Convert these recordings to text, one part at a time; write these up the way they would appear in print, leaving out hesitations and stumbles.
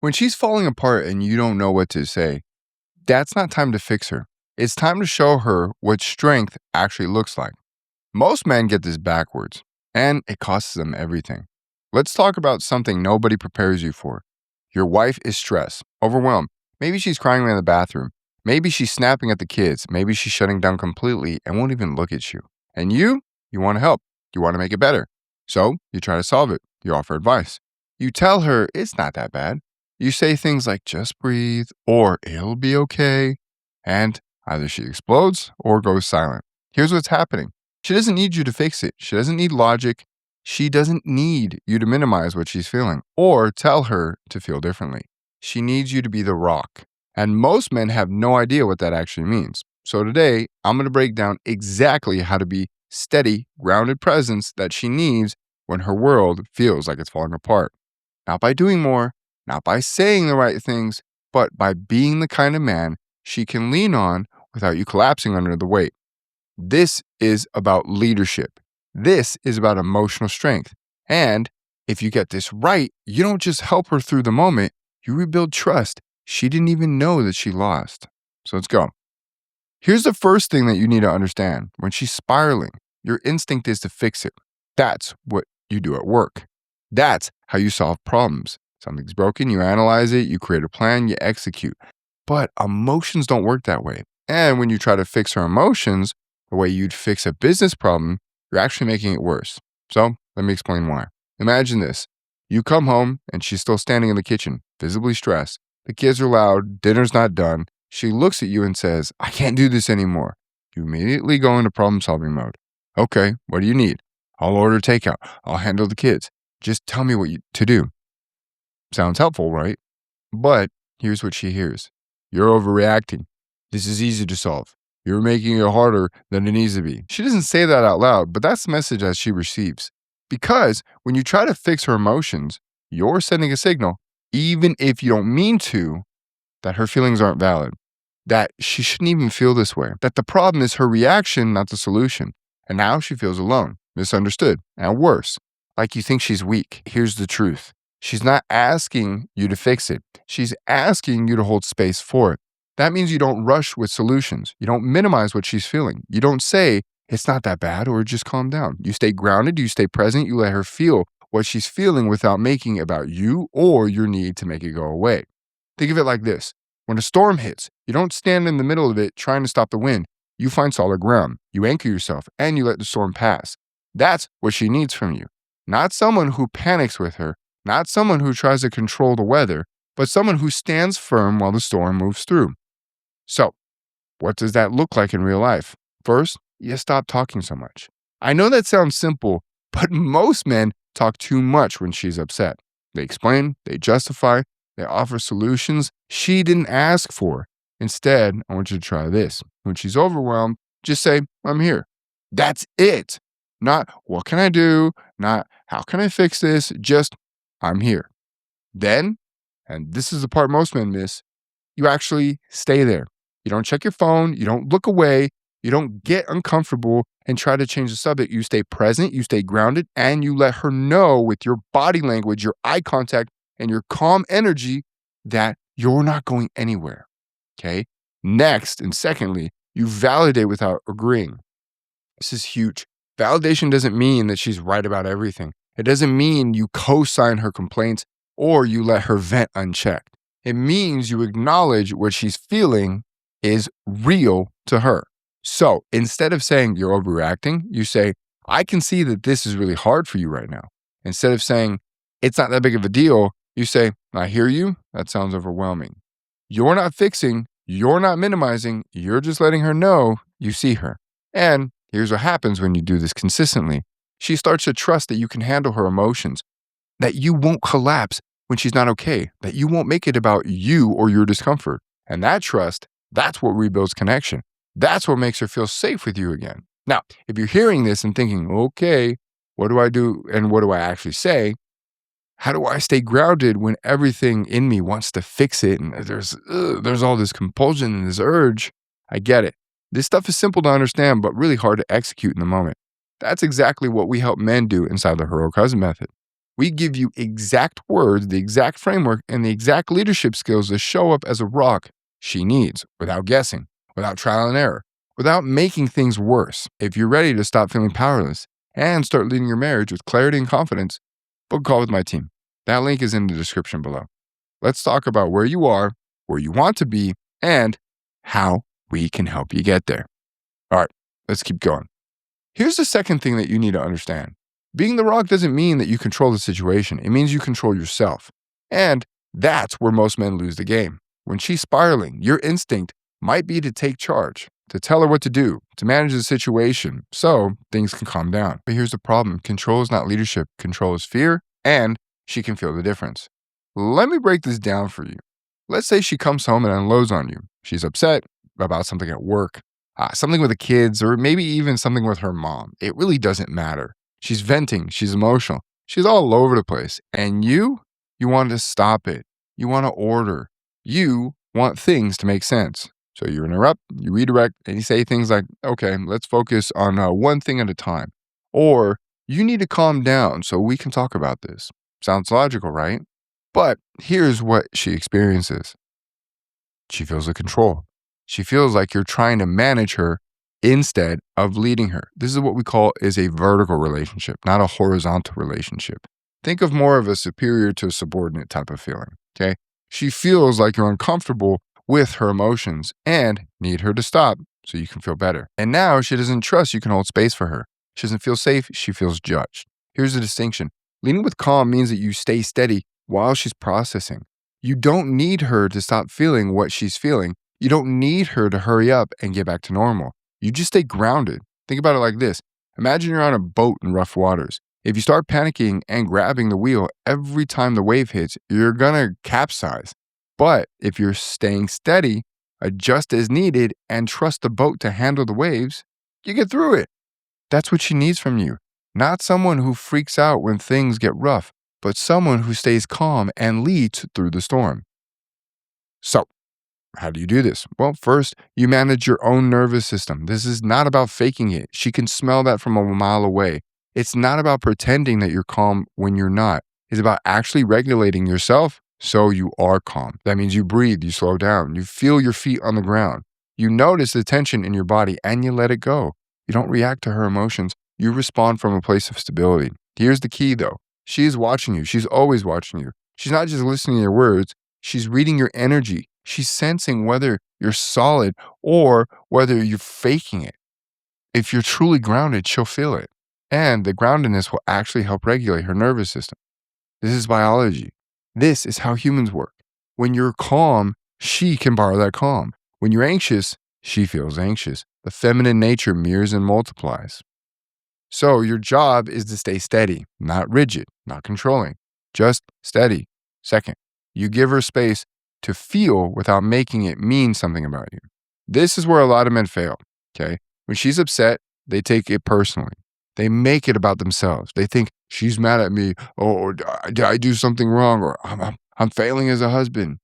When she's falling apart and you don't know what to say, that's not time to fix her. It's time to show her what strength actually looks like. Most men get this backwards, and it costs them everything. Let's talk about something nobody prepares you for. Your wife is stressed, overwhelmed. Maybe she's crying in the bathroom. Maybe she's snapping at the kids. Maybe she's shutting down completely and won't even look at you. And you want to help. You want to make it better. So you try to solve it. You offer advice. You tell her it's not that bad. You say things like just breathe or it'll be okay. And either she explodes or goes silent. Here's what's happening. She doesn't need you to fix it. She doesn't need logic. She doesn't need you to minimize what she's feeling or tell her to feel differently. She needs you to be the rock. And most men have no idea what that actually means. So today, I'm going to break down exactly how to be steady, grounded presence that she needs when her world feels like it's falling apart. Not by doing more, not by saying the right things, but by being the kind of man she can lean on without you collapsing under the weight. This is about leadership. This is about emotional strength. And if you get this right, you don't just help her through the moment, you rebuild trust she didn't even know that she lost. So let's go. Here's the first thing that you need to understand. When she's spiraling, your instinct is to fix it. That's what you do at work. That's how you solve problems. Something's broken, you analyze it, you create a plan, you execute. But emotions don't work that way. And when you try to fix her emotions, the way you'd fix a business problem, you're actually making it worse. So let me explain why. Imagine this. You come home and she's still standing in the kitchen, visibly stressed. The kids are loud, dinner's not done. She looks at you and says, I can't do this anymore. You immediately go into problem-solving mode. Okay, what do you need? I'll order takeout. I'll handle the kids. Just tell me what to do. Sounds helpful, right? But here's what she hears. You're overreacting. This is easy to solve. You're making it harder than it needs to be. She doesn't say that out loud, but that's the message that she receives. Because when you try to fix her emotions, you're sending a signal, even if you don't mean to, that her feelings aren't valid, that she shouldn't even feel this way, that the problem is her reaction, not the solution. And now she feels alone, misunderstood, and worse, like you think she's weak. Here's the truth. She's not asking you to fix it. She's asking you to hold space for it. That means you don't rush with solutions. You don't minimize what she's feeling. You don't say, it's not that bad, or just calm down. You stay grounded, you stay present, you let her feel what she's feeling without making it about you or your need to make it go away. Think of it like this. When a storm hits, you don't stand in the middle of it trying to stop the wind. You find solid ground. You anchor yourself and you let the storm pass. That's what she needs from you. Not someone who panics with her, not someone who tries to control the weather, but someone who stands firm while the storm moves through. So, what does that look like in real life? First, you stop talking so much. I know that sounds simple, but most men talk too much when she's upset. They explain, they justify, they offer solutions she didn't ask for. Instead, I want you to try this. When she's overwhelmed, just say, I'm here. That's it. Not, what can I do? Not, how can I fix this? Just, I'm here. Then, and this is the part most men miss, you actually stay there. You don't check your phone. You don't look away. You don't get uncomfortable and try to change the subject. You stay present, you stay grounded, and you let her know with your body language, your eye contact, and your calm energy that you're not going anywhere. Okay? Next, and secondly, you validate without agreeing. This is huge. Validation doesn't mean that she's right about everything. It doesn't mean you co-sign her complaints or you let her vent unchecked. It means you acknowledge what she's feeling is real to her. So instead of saying you're overreacting, you say, I can see that this is really hard for you right now. Instead of saying, it's not that big of a deal, you say, I hear you. That sounds overwhelming. You're not fixing, you're not minimizing, you're just letting her know you see her. And here's what happens when you do this consistently. She starts to trust that you can handle her emotions, that you won't collapse when she's not okay, that you won't make it about you or your discomfort. And that trust, that's what rebuilds connection. That's what makes her feel safe with you again. Now, if you're hearing this and thinking, okay, what do I do and what do I actually say? How do I stay grounded when everything in me wants to fix it and there's all this compulsion and this urge? I get it. This stuff is simple to understand, but really hard to execute in the moment. That's exactly what we help men do inside the Heroic Husband Method. We give you exact words, the exact framework, and the exact leadership skills to show up as a rock she needs without guessing, without trial and error, without making things worse. If you're ready to stop feeling powerless and start leading your marriage with clarity and confidence, book a call with my team. That link is in the description below. Let's talk about where you are, where you want to be, and how we can help you get there. All right, let's keep going. Here's the second thing that you need to understand. Being the rock doesn't mean that you control the situation. It means you control yourself. And that's where most men lose the game. When she's spiraling, your instinct might be to take charge, to tell her what to do, to manage the situation so things can calm down. But here's the problem. Control is not leadership. Control is fear, and she can feel the difference. Let me break this down for you. Let's say she comes home and unloads on you. She's upset about something at work, something with the kids, or maybe even something with her mom. It really doesn't matter. She's venting. She's emotional. She's all over the place. And you want to stop it. You want to order. You want things to make sense. So you interrupt, you redirect, and you say things like, okay, let's focus on one thing at a time. Or you need to calm down so we can talk about this. Sounds logical, right? But here's what she experiences. She feels the control. She feels like you're trying to manage her instead of leading her. This is what we call is a vertical relationship, not a horizontal relationship. Think of more of a superior to a subordinate type of feeling, okay? She feels like you're uncomfortable with her emotions and need her to stop so you can feel better. And now she doesn't trust you can hold space for her. She doesn't feel safe. She feels judged. Here's the distinction. Leading with calm means that you stay steady while she's processing. You don't need her to stop feeling what she's feeling. You don't need her to hurry up and get back to normal. You just stay grounded. Think about it like this. Imagine you're on a boat in rough waters. If you start panicking and grabbing the wheel every time the wave hits, you're going to capsize. But if you're staying steady, adjust as needed, and trust the boat to handle the waves, you get through it. That's what she needs from you. Not someone who freaks out when things get rough, but someone who stays calm and leads through the storm. So, how do you do this? Well, first, you manage your own nervous system. This is not about faking it. She can smell that from a mile away. It's not about pretending that you're calm when you're not. It's about actually regulating yourself so you are calm. That means you breathe, you slow down, you feel your feet on the ground. You notice the tension in your body and you let it go. You don't react to her emotions. You respond from a place of stability. Here's the key though. She's watching you. She's always watching you. She's not just listening to your words. She's reading your energy. She's sensing whether you're solid or whether you're faking it. If you're truly grounded, she'll feel it. And the groundedness will actually help regulate her nervous system. This is biology. This is how humans work. When you're calm, she can borrow that calm. When you're anxious, she feels anxious. The feminine nature mirrors and multiplies. So your job is to stay steady, not rigid, not controlling, just steady. Second, you give her space to feel without making it mean something about you. This is where a lot of men fail, okay? When she's upset, they take it personally. They make it about themselves. They think she's mad at me, or did I do something wrong, or I'm failing as a husband.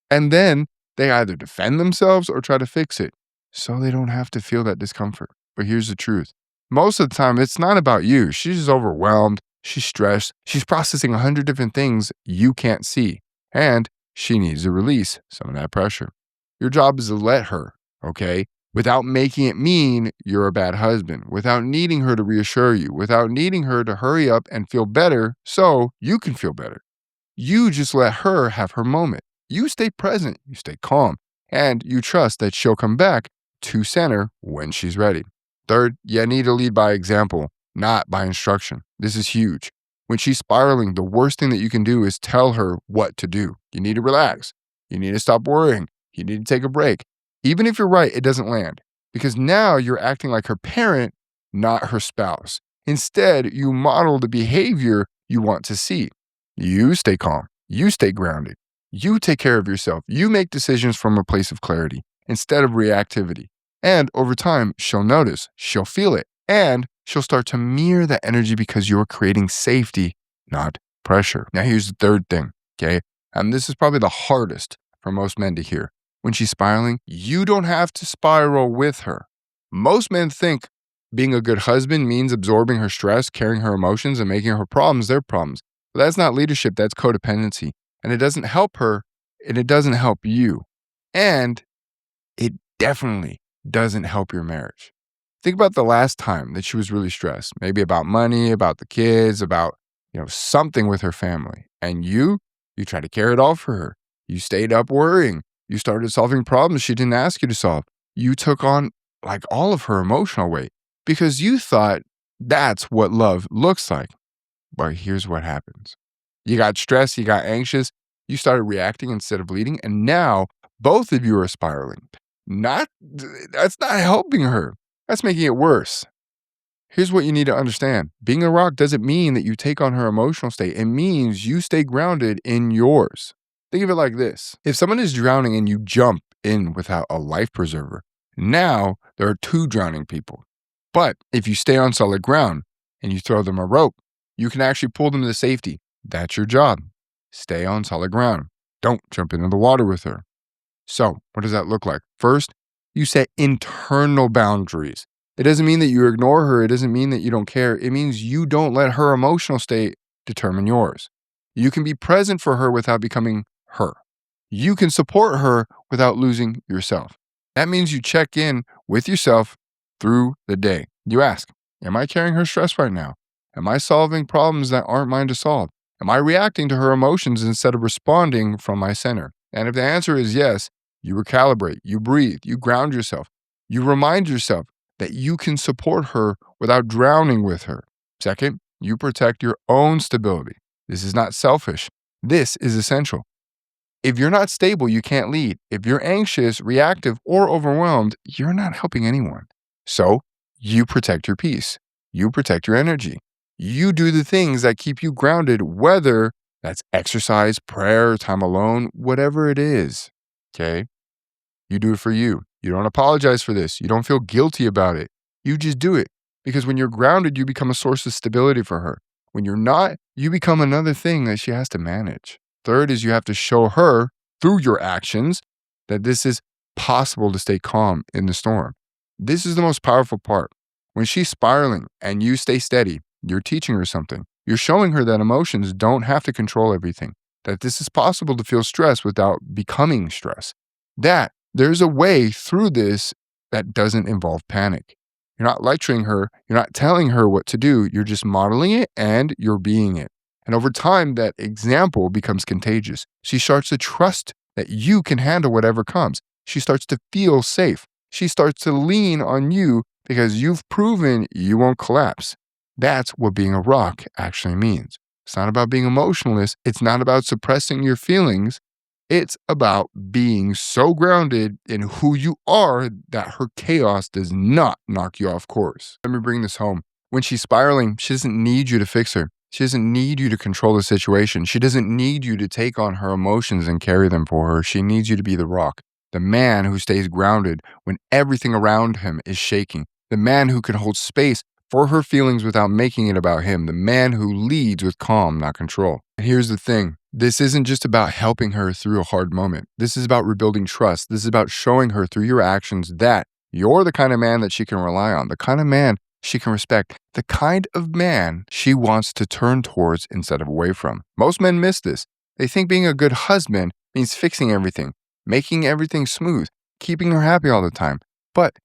And then they either defend themselves or try to fix it so they don't have to feel that discomfort. But here's the truth. Most of the time, it's not about you. She's just overwhelmed. She's stressed. She's processing 100 different things you can't see. And she needs to release some of that pressure. Your job is to let her, okay? Without making it mean you're a bad husband, without needing her to reassure you, without needing her to hurry up and feel better so you can feel better. You just let her have her moment. You stay present, you stay calm, and you trust that she'll come back to center when she's ready. Third, you need to lead by example, not by instruction. This is huge. When she's spiraling, the worst thing that you can do is tell her what to do. You need to relax. You need to stop worrying. You need to take a break. Even if you're right, it doesn't land because now you're acting like her parent, not her spouse. Instead, you model the behavior you want to see. You stay calm. You stay grounded. You take care of yourself. You make decisions from a place of clarity instead of reactivity. And over time, she'll notice, she'll feel it, and she'll start to mirror that energy because you're creating safety, not pressure. Now, here's the third thing, okay? And this is probably the hardest for most men to hear. When she's spiraling, you don't have to spiral with her. Most men think being a good husband means absorbing her stress, carrying her emotions, and making her problems their problems. But that's not leadership, that's codependency. And it doesn't help her and it doesn't help you. And it definitely doesn't help your marriage. Think about the last time that she was really stressed, maybe about money, about the kids, about, something with her family. And you tried to carry it all for her. You stayed up worrying. You started solving problems she didn't ask you to solve. You took on like all of her emotional weight because you thought that's what love looks like. But here's what happens. You got stressed, you got anxious, you started reacting instead of leading, and now both of you are spiraling. That's not helping her. That's making it worse. Here's what you need to understand. Being a rock doesn't mean that you take on her emotional state. It means you stay grounded in yours. Think of it like this. If someone is drowning and you jump in without a life preserver, now there are two drowning people. But if you stay on solid ground and you throw them a rope, you can actually pull them to safety. That's your job. Stay on solid ground. Don't jump into the water with her. So, what does that look like? First, you set internal boundaries. It doesn't mean that you ignore her. It doesn't mean that you don't care. It means you don't let her emotional state determine yours. You can be present for her without becoming her. You can support her without losing yourself. That means you check in with yourself through the day. You ask, am I carrying her stress right now? Am I solving problems that aren't mine to solve? Am I reacting to her emotions instead of responding from my center? And if the answer is yes, you recalibrate, you breathe, you ground yourself. You remind yourself that you can support her without drowning with her. Second, you protect your own stability. This is not selfish. This is essential. If you're not stable, you can't lead. If you're anxious, reactive, or overwhelmed, you're not helping anyone. So you protect your peace. You protect your energy. You do the things that keep you grounded, whether that's exercise, prayer, time alone, whatever it is. Okay? You do it for you. You don't apologize for this. You don't feel guilty about it. You just do it. Because when you're grounded, you become a source of stability for her. When you're not, you become another thing that she has to manage. Third is you have to show her through your actions that this is possible to stay calm in the storm. This is the most powerful part. When she's spiraling and you stay steady, you're teaching her something. You're showing her that emotions don't have to control everything, that this is possible to feel stress without becoming stress, that there's a way through this that doesn't involve panic. You're not lecturing her. You're not telling her what to do. You're just modeling it and you're being it. And over time, that example becomes contagious. She starts to trust that you can handle whatever comes. She starts to feel safe. She starts to lean on you because you've proven you won't collapse. That's what being a rock actually means. It's not about being emotionless. It's not about suppressing your feelings. It's about being so grounded in who you are that her chaos does not knock you off course. Let me bring this home. When she's spiraling, she doesn't need you to fix her. She doesn't need you to control the situation. She doesn't need you to take on her emotions and carry them for her. She needs you to be the rock, the man who stays grounded when everything around him is shaking, the man who can hold space for her feelings without making it about him, the man who leads with calm, not control. And here's the thing. This isn't just about helping her through a hard moment. This is about rebuilding trust. This is about showing her through your actions that you're the kind of man that she can rely on, the kind of man she can respect, the kind of man she wants to turn towards instead of away from. Most men miss this. They think being a good husband means fixing everything, making everything smooth, keeping her happy all the time. But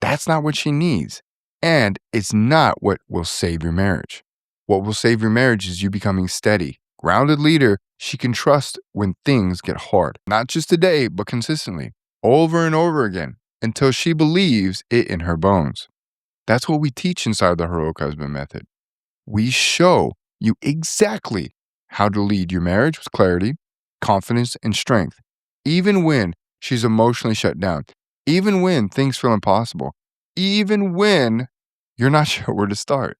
that's not what she needs. And it's not what will save your marriage. What will save your marriage is you becoming steady, grounded leader she can trust when things get hard. Not just today, but consistently, over and over again, until she believes it in her bones. That's what we teach inside the Heroic Husband Method. We show you exactly how to lead your marriage with clarity, confidence, and strength, even when she's emotionally shut down, even when things feel impossible, even when you're not sure where to start.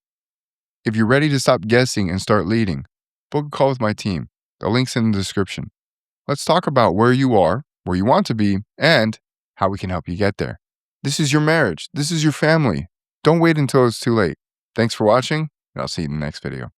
If you're ready to stop guessing and start leading, book a call with my team. The link's in the description. Let's talk about where you are, where you want to be, and how we can help you get there. This is your marriage. This is your family. Don't wait until it's too late. Thanks for watching, and I'll see you in the next video.